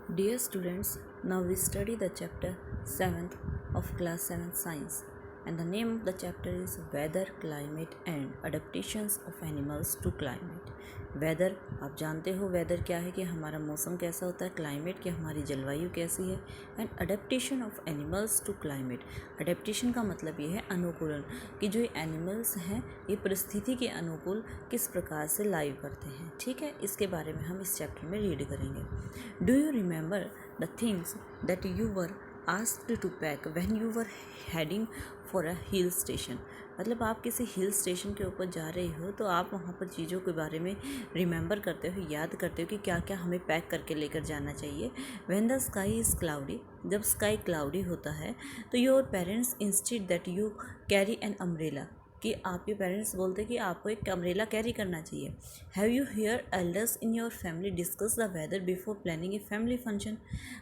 Dear students, now we study the chapter 7th of class 7 science, and the name of the chapter is Weather, Climate and Adaptations of Animals to Climate. Weather, आप जानते हो weather क्या है कि हमारा मौसम कैसा होता है, क्लाइमेट कि हमारी जलवायु कैसी है, and adaptation of animals to climate. Adaptation का मतलब ये है अनुकूलन, कि जो एनिमल्स हैं ये परिस्थिति के अनुकूल किस प्रकार से लाइव करते हैं। ठीक है, इसके बारे में हम इस चैप्टर में रीड करेंगे। Do you remember the things that you were asked to pack when you were heading for a hill station. मतलब आप किसी हिल स्टेशन के ऊपर जा रहे हो तो आप वहाँ पर चीज़ों के बारे में रिमेंबर करते हो, याद करते हो कि क्या क्या हमें पैक करके लेकर जाना चाहिए। When the sky is cloudy, जब स्काई क्लाउडी होता है तो your parents instead that you carry an umbrella, कि आपके पेरेंट्स बोलते हैं कि आपको एक अम्ब्रेला कैरी करना चाहिए। Have you hear elders in your family discuss the weather before planning a family function.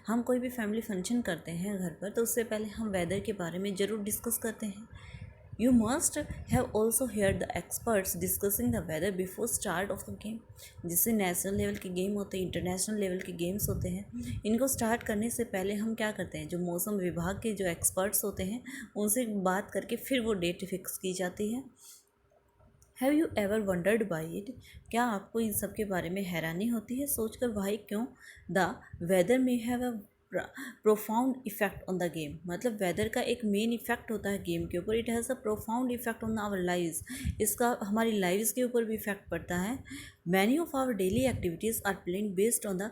हम कोई भी फैमिली फंक्शन करते हैं घर पर तो उससे पहले हम वेदर के बारे में ज़रूर डिस्कस करते हैं। You must have also heard the experts discussing the weather before start of the game। जिससे नेशनल लेवल के गेम होते हैं, इंटरनेशनल लेवल के गेम्स होते हैं, इनको स्टार्ट करने से पहले हम क्या करते हैं, जो मौसम विभाग के जो एक्सपर्ट्स होते हैं उनसे बात करके फिर वो डेट फिक्स की जाती है। Have you ever wondered by it, क्या आपको इन सब के बारे में हैरानी होती है सोचकर भाई क्यों the weather may have a profound effect on the game. मतलब वेदर का एक मेन इफेक्ट होता है गेम के ऊपर। It has a profound effect on our lives, इसका हमारी लाइव्स के ऊपर भी इफेक्ट पड़ता है। Many of our daily activities are planned based on the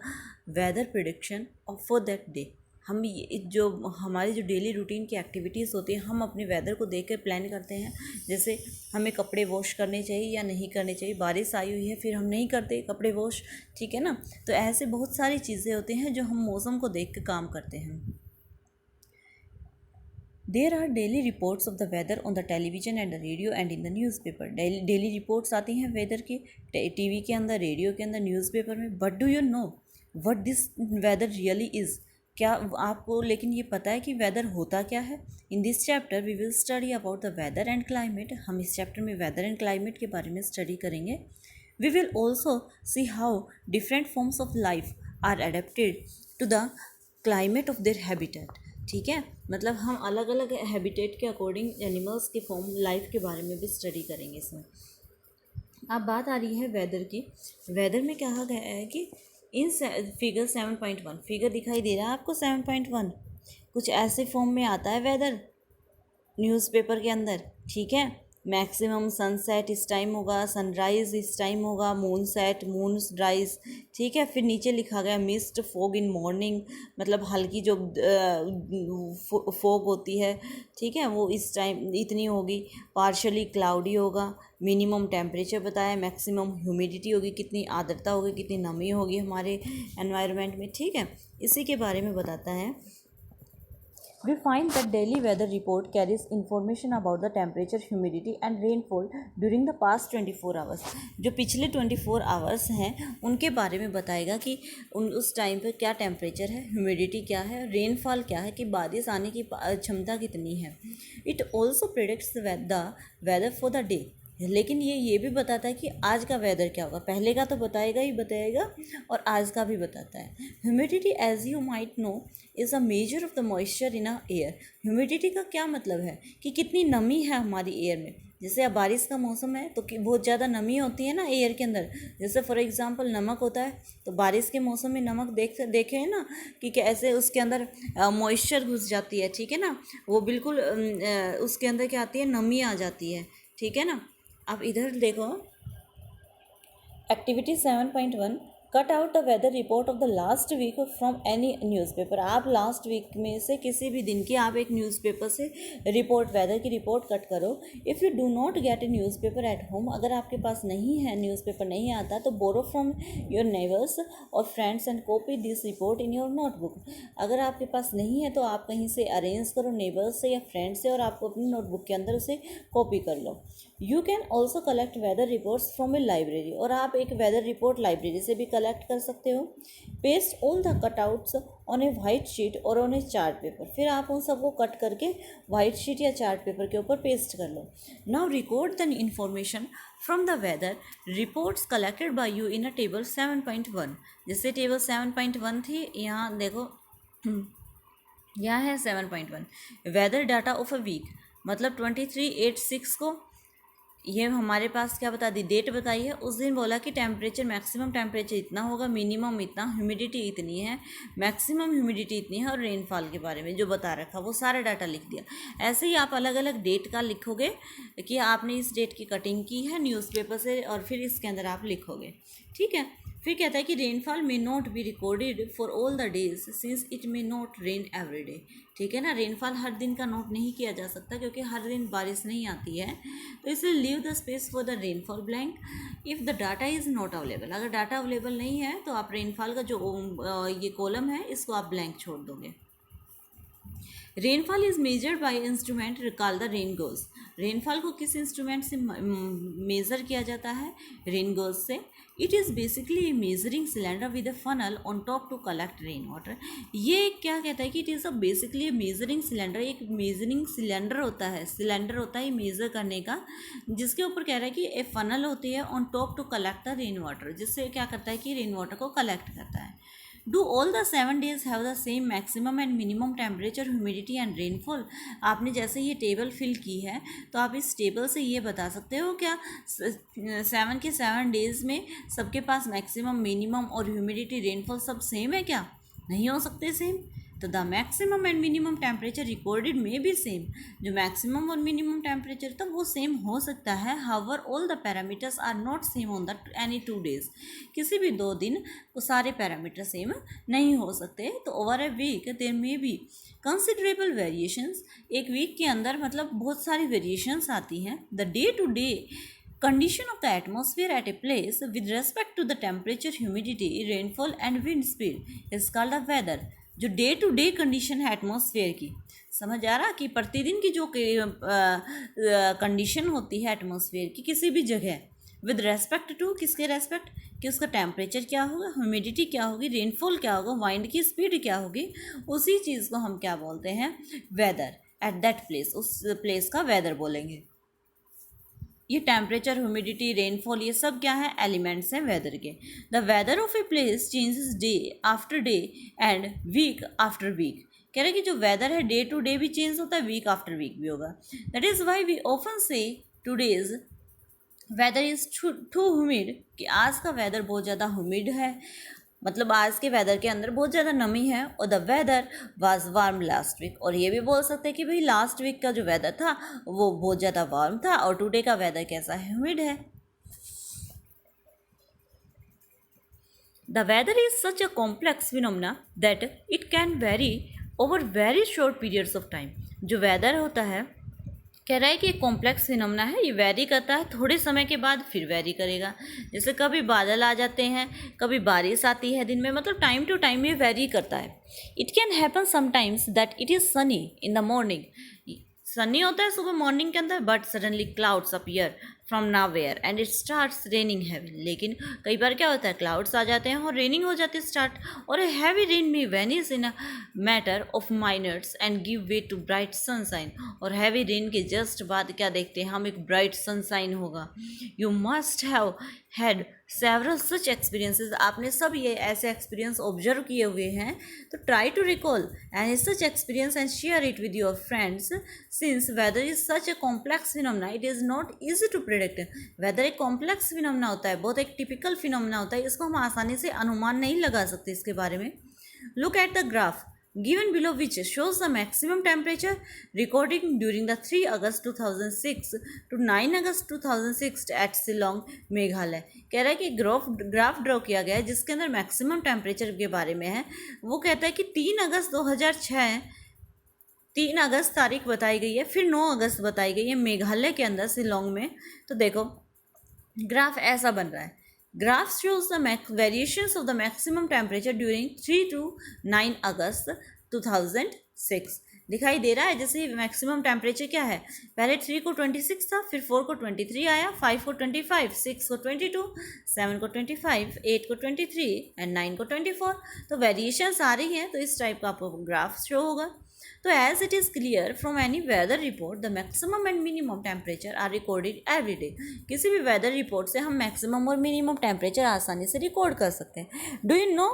weather prediction of for that day. हम जो हमारी जो डेली रूटीन की एक्टिविटीज़ होती है हम अपने वेदर को देख कर प्लान करते हैं। जैसे हमें कपड़े वॉश करने चाहिए या नहीं करने चाहिए, बारिश आई हुई है फिर हम नहीं करते कपड़े वॉश, ठीक है ना। तो ऐसे बहुत सारी चीज़ें होती हैं जो हम मौसम को देख कर काम करते हैं। There are daily reports of the weather on the television and the radio and in the newspaper. Daily reports आती हैं वेदर की टीवी के अंदर, रेडियो के अंदर, न्यूज़पेपर में। But do you know what this weather really is, क्या आपको लेकिन ये पता है कि वेदर होता क्या है। In this chapter we will study about the weather and climate. हम इस चैप्टर में वेदर एंड क्लाइमेट के बारे में स्टडी करेंगे। We will also see how different forms of life are adapted to the climate of their habitat. ठीक है, मतलब हम अलग अलग हैबिटेट के अकॉर्डिंग एनिमल्स के फॉर्म लाइफ के बारे में भी स्टडी करेंगे इसमें। अब बात आ रही है वेदर की। वेदर में कहा गया है कि इन फिगर 7.1 फिगर दिखाई दे रहा है आपको 7.1 कुछ ऐसे फॉर्म में आता है वेदर न्यूज़पेपर के अंदर। ठीक है, मैक्सिमम सनसेट इस टाइम होगा, सनराइज़ इस टाइम होगा, मून सेट, मून राइज। ठीक है, फिर नीचे लिखा गया मिस्ट फॉग इन मॉर्निंग, मतलब हल्की जो फॉग होती है, ठीक है, वो इस टाइम इतनी होगी। पार्शली क्लाउडी होगा, मिनिमम टेम्परेचर बताया, मैक्सिमम ह्यूमिडिटी होगी, कितनी आर्द्रता होगी, कितनी नमी होगी हमारे एनवायरनमेंट में। ठीक है, इसी के बारे में बताता है। We find that daily weather report carries information about the temperature, humidity and rainfall during the past 24 hours। जो पिछले 24 आवर्स हैं उनके बारे में बताएगा कि उस टाइम पर क्या टेम्परेचर है, ह्यूमिडिटी क्या है, रेनफॉल क्या है, कि बारिश आने की क्षमता कितनी है। It also predicts the weather for the day. लेकिन ये भी बताता है कि आज का वेदर क्या होगा। पहले का तो बताएगा ही बताएगा और आज का भी बताता है। Humidity as you might know is a measure of the moisture in a air. Humidity का क्या मतलब है कि कितनी नमी है हमारी एयर में। जैसे अब बारिश का मौसम है तो बहुत ज़्यादा नमी होती है ना एयर के अंदर। जैसे फॉर एग्जांपल नमक होता है तो बारिश के मौसम में नमक देखे हैं ना कि कैसे उसके अंदर मॉइस्चर घुस जाती है। ठीक है ना, वो बिल्कुल उसके अंदर क्या आती है, नमी आ जाती है। ठीक है ना, अब इधर देखो activity 7.1 cut out the weather report of the last week from any newspaper. आप लास्ट वीक में से किसी भी दिन की आप एक न्यूज़पेपर से रिपोर्ट, वेदर की रिपोर्ट कट करो। If you do not gate A newspaper at home, अगर आपके पास नहीं है, न्यूज़पेपर नहीं आता, तो बोरो फ्रॉम योर नेबर्स और friends and copy this report in your notebook. अगर आपके पास नहीं है तो आप कहीं से अरेंज करो, नेबर्स से या फ्रेंड्स से, और आपको अपनी नोटबुक के अंदर उसे कॉपी कर लो। You can also collect weather reports from a library, और आप एक वेदर रिपोर्ट लाइब्रेरी से भी कलेक्ट कर सकते हो। Paste all the cutouts on a white sheet और ऑन ए चार्ट पेपर, फिर आप उन सबको कट करके वाइट शीट या चार्ट पेपर के ऊपर पेस्ट कर लो। Now record the information from the weather reports collected by you in a table 7.1। जैसे टेबल 7.1 थी, यहाँ देखो यहाँ है 7.1 weather data of a week, मतलब 23/8/6 को ये हमारे पास क्या बता दी, डेट बताई है। उस दिन बोला कि टेम्परेचर मैक्सिमम टेम्परेचर इतना होगा, मिनिमम इतना, ह्यूमिडिटी इतनी है, मैक्सिमम ह्यूमिडिटी इतनी है, और रेनफॉल के बारे में जो बता रखा वो सारा डाटा लिख दिया। ऐसे ही आप अलग अलग डेट का लिखोगे कि आपने इस डेट की कटिंग की है न्यूज़पेपर से, और फिर इसके अंदर आप लिखोगे, ठीक है। फिर कहता है कि rainfall may not be recorded for all the days since it may not rain every day, ठीक है ना। रेनफॉल हर दिन का नोट नहीं किया जा सकता क्योंकि हर दिन बारिश नहीं आती है, तो इसलिए leave the space for the rainfall blank if the data is not available. अगर डाटा अवेलेबल नहीं है तो आप रेनफॉल का जो ये कॉलम है इसको आप ब्लैंक छोड़ दोगे। Rainfall is measured by instrument recall the rain gauge. Rainfall को किस इंस्ट्रूमेंट से मेज़र किया जाता है, रेन गोज से। It is basically a measuring cylinder with a funnel on top to collect rain water. ये क्या कहता है कि it is a basically measuring cylinder, एक मेजरिंग सिलेंडर होता है, सिलेंडर होता है मेज़र करने का, जिसके ऊपर कह रहा है कि ए फनल होती है on top to collect the rain water, जिससे क्या करता है कि रेन वाटर को कलेक्ट करता है। Do all the 7 days have the same maximum and minimum temperature, humidity and rainfall. आपने जैसे ये टेबल फिल की है तो आप इस टेबल से ये बता सकते हो क्या 7 के 7 days में सबके पास मैक्सिमम, मिनिमम और ह्यूमिडिटी, रेनफॉल सब सेम है क्या? नहीं हो सकते सेम। तो the maximum and minimum temperature recorded में भी सेम, जो मैक्सिमम और मिनिमम टेम्परेचर था वो सेम हो सकता है। However all the parameters are not same on the any 2 days। किसी भी 2 दिन वो सारे पैरामीटर सेम नहीं हो सकते। तो over a week there may be considerable variations. एक वीक के अंदर मतलब बहुत सारी वेरिएशंस आती हैं। The day to day condition of the atmosphere at a place with respect to the temperature, humidity, rainfall and wind speed is called the weather। जो day to day condition है atmosphere की, समझ आ रहा कि प्रतिदिन की जो कंडीशन होती है एटमॉस्फेयर की किसी भी जगह, विद रेस्पेक्ट टू, किसके रेस्पेक्ट, कि उसका टेम्परेचर क्या होगा, ह्यूमिडिटी क्या होगी, रेनफॉल क्या होगा, वाइंड की स्पीड क्या होगी, उसी चीज़ को हम क्या बोलते हैं, वेदर। एट दैट प्लेस, उस प्लेस का वेदर बोलेंगे। ये टेम्परेचर, ह्यूमिडिटी, रेनफॉल ये सब क्या है, एलिमेंट्स हैं वेदर के। The weather of a place changes day after day and week after week. कह रहे कि जो वेदर है डे टू डे भी चेंज होता है, वीक आफ्टर वीक भी होगा। That is why we often say today's weather is too humid, कि आज का वेदर बहुत ज़्यादा ह्यूमिड है, मतलब आज के वेदर के अंदर बहुत ज़्यादा नमी है। और the weather was warm last week, और ये भी बोल सकते हैं कि भाई लास्ट वीक का जो वेदर था वो बहुत ज़्यादा वार्म था और टुडे का वेदर कैसा है, ह्यूमिड है। The weather is such a complex phenomena that it can vary over very short periods of time. जो वेदर होता है कह रहा है कि एक कॉम्प्लेक्स फिनोमेना है, ये वेरी करता है, थोड़े समय के बाद फिर वेरी करेगा। जैसे कभी बादल आ जाते हैं, कभी बारिश आती है दिन में, मतलब टाइम टू टाइम ये वेरी करता है। It can happen sometimes that it is sunny in the morning, sunny होता है सुबह मॉर्निंग के अंदर, but suddenly clouds appear from nowhere and it starts raining heavy. लेकिन कई बार क्या होता है, क्लाउड्स आ जाते हैं और रेनिंग हो जाती है स्टार्ट, और a heavy rain may vanish in a matter of minutes and give way to bright sunshine. और हैवी रेन के जस्ट बाद क्या देखते हैं हम, एक ब्राइट सनसाइन होगा। You must have had several such experiences. आपने सब ये ऐसे एक्सपीरियंस ऑब्जर्व किए हुए हैं, तो try to recall and such experience and share it with your friends. Since weather is such a complex phenomena it is not easy to predict. Weather एक complex phenomena होता है, बहुत एक टिपिकल फिनोमेना होता है, इसको हम आसानी से अनुमान नहीं लगा सकते इसके बारे में। Look at the graph given below which shows the maximum temperature recording during the 3 August 2006 to 9 August 2006 at Shillong, Meghalaya. कह रहा है कि ग्राफ ड्रॉ किया गया है जिसके अंदर मैक्सिमम टेम्परेचर के बारे में है। वो कहता है कि 3 अगस्त 2006 3 अगस्त तारीख बताई गई है, फिर 9 अगस्त बताई गई है मेघालय के अंदर शिलोंग में। तो देखो ग्राफ ऐसा बन रहा है। Graph shows the variations of the maximum temperature during 3 to 9 August 2006। दिखाई दे रहा है। जैसे मैक्सिमम टेम्परेचर क्या है, पहले 3 को 26 था, फिर 4 को 23 आया, 5 को 25, 6 को 22, 7 को 25, 8 को 23 एंड 9 को 24। तो वेरिएशंस आ रही हैं, तो इस टाइप का आपको ग्राफ शो होगा। तो as it is clear from any weather report the maximum and minimum temperature are recorded every day. किसी भी वेदर रिपोर्ट से हम मैक्सिमम और मिनिमम टेम्परेचर आसानी से रिकॉर्ड कर सकते हैं। Do you know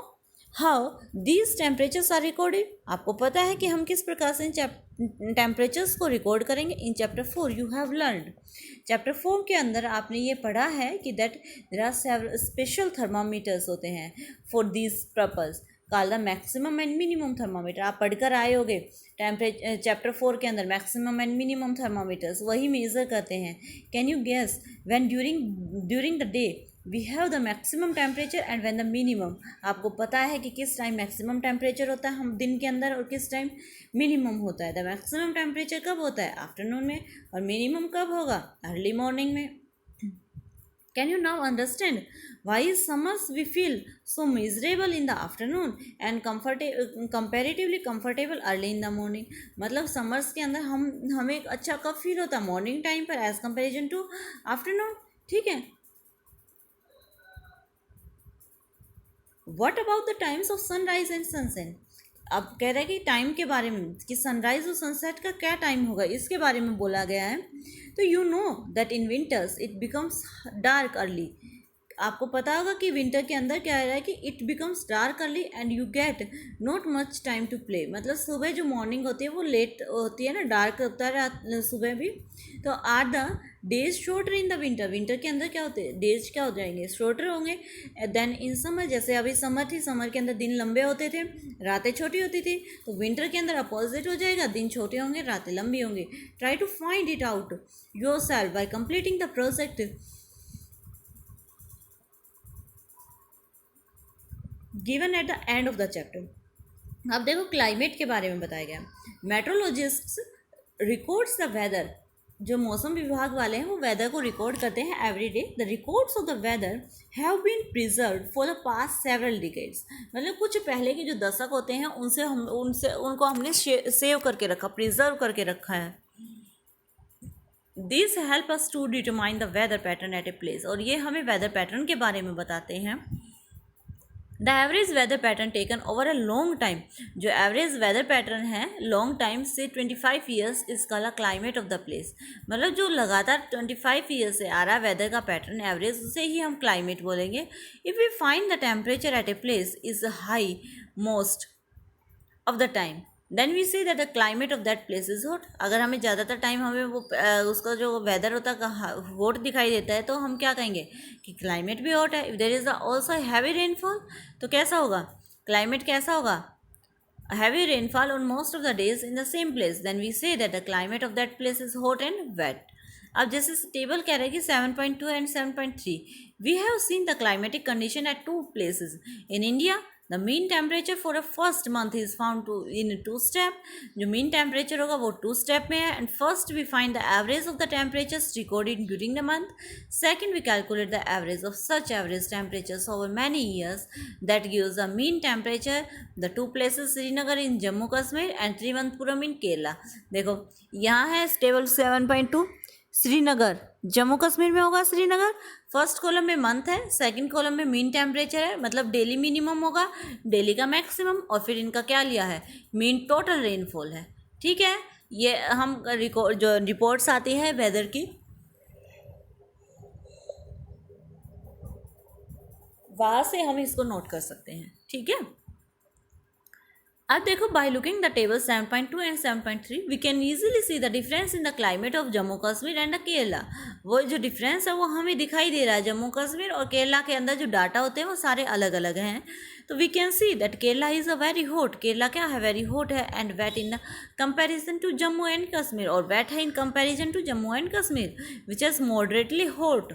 how these temperatures are recorded? आपको पता है कि हम किस प्रकार से इन टेम्परेचर्स को रिकॉर्ड करेंगे? In chapter 4 you have learned. Chapter 4 के अंदर आपने ये पढ़ा है कि that there are several special thermometers होते हैं for this purpose called the maximum and minimum thermometer. आप पढ़कर आए होगे टेम्परेचर चैप्टर 4 के अंदर मैक्सिमम एंड मिनिमम थर्मामीटर्स वही मेज़र करते हैं। Can you guess when during the day we have the maximum temperature and when the minimum? आपको पता है कि किस टाइम मैक्सिमम टेम्परेचर होता है हम दिन के अंदर और किस टाइम मिनिमम होता है। द मैक्सिमम टेम्परेचर कब होता है? आफ्टरनून में। और मिनिमम कब होगा? अर्ली मॉर्निंग में। Can you now understand why is summers we feel so miserable in the afternoon and comparatively comfortable early in the morning? मतलब summers के अंदर हमें अच्छा कब फील होता है? मॉर्निंग टाइम पर एज कंपेरिजन टू आफ्टरनून। ठीक है। What about the times of sunrise and sunset? अब कह रहा है कि टाइम के बारे में कि सनराइज और सनसेट का क्या टाइम होगा, इसके बारे में बोला गया है। तो you know that in winters it becomes dark early. आपको पता होगा कि विंटर के अंदर क्या है कि it becomes dark early and you get not much time to play. मतलब सुबह जो मॉर्निंग होती है वो लेट होती है ना, डार्क होता है सुबह भी। तो are the days shorter in the winter? Winter के अंदर क्या होते हैं? डेज क्या हो जाएंगे? शॉर्टर होंगे देन इन समर। जैसे अभी समर थी, समर के अंदर दिन लंबे होते थे, रातें छोटी होती थी। तो विंटर के अंदर अपोजिट हो जाएगा, दिन छोटे होंगे, रातें लंबी होंगी। Try to find it out yourself by completing the project given at the end of the chapter. अब देखो क्लाइमेट के बारे में बताया गया। Meteorologists records the weather. जो मौसम विभाग वाले हैं वो वेदर को रिकॉर्ड करते हैं every day. The records of the weather have been preserved for the past several decades. मतलब कुछ पहले के जो दशक होते हैं उनको हमने सेव करके रखा, प्रिजर्व करके रखा है। This help us to determine the weather pattern at a place. और ये हमें वेदर पैटर्न के बारे में बताते हैं। The average weather pattern taken over a long time. जो एवरेज वेदर पैटर्न है लॉन्ग टाइम से 25 years is called climate of the place. मतलब जो लगातार 25 ईयर्स से आ रहा है वेदर का पैटर्न एवरेज, उसे ही हम क्लाइमेट बोलेंगे। If we find the temperature at a place is high most of the time then we say that the climate of that place is hot. अगर हमें ज़्यादातर टाइम हमें वो उसका जो वेदर होता है हॉट दिखाई देता है तो हम क्या कहेंगे कि क्लाइमेट भी हॉट है। If there is also heavy rainfall तो कैसा होगा? क्लाइमेट कैसा होगा? Heavy rainfall on most of the days in the same place then we say that the climate of that place is hot and wet. अब जैसे table कह रहा है कि 7.2 and 7.3 we have seen the climatic condition at 2 places in India. The mean temperature for a first month is found in 2 step। जो mean temperature होगा वो 2 step में है। And first we find the average of the temperatures recorded during the month। Second we calculate the average of such average temperatures over many years that gives the mean temperature। The 2 places Srinagar in Jammu Kashmir and Trivandrum in Kerala। देखो यहाँ है table 7.2 Srinagar, Jammu Kashmir में होगा Srinagar. First column में month है, second column में mean temperature है, मतलब डेली मिनिमम होगा, डेली का मैक्सिमम, और फिर इनका क्या लिया है? मीन टोटल रेनफॉल है। ठीक है, ये हम जो रिपोर्ट्स आती है वेदर की वहाँ से हम इसको नोट कर सकते हैं। ठीक है, अब देखो by looking the table 7.2 and 7.3 we can easily see the difference in the climate of Jammu Kashmir and Kerala. वो जो डिफरेंस है वो हमें दिखाई दे रहा है। जम्मू कश्मीर और केरला के अंदर जो डाटा होते हैं वो सारे अलग अलग हैं। तो we can see that Kerala is a very hot. Kerala क्या है? वेरी हॉट है। And wet in comparison to Jammu and Kashmir, और वेट है in comparison to Jammu and Kashmir which is moderately hot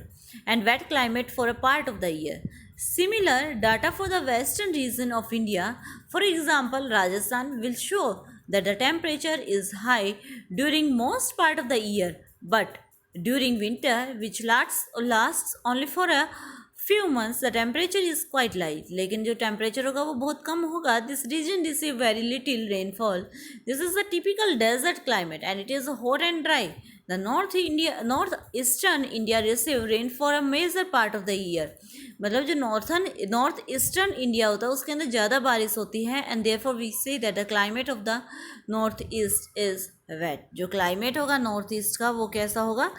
and wet climate for a part of the year. Similar data for the western region of India, for example Rajasthan, will show that the temperature is high during most part of the year, but during winter, which lasts only for a few months the temperature is quite light, लेकिन जो temperature होगा वो बहुत कम होगा. This region receive very little rainfall. This is a typical desert climate and it is hot and dry. The northeastern India receive rain for a major part of the year. मतलब जो north eastern India होता है उसके अंदर ज़्यादा बारिश होती है and therefore we say that the climate of the north east is wet. जो क्लाइमेट होगा नॉर्थ ईस्ट का वो कैसा होगा,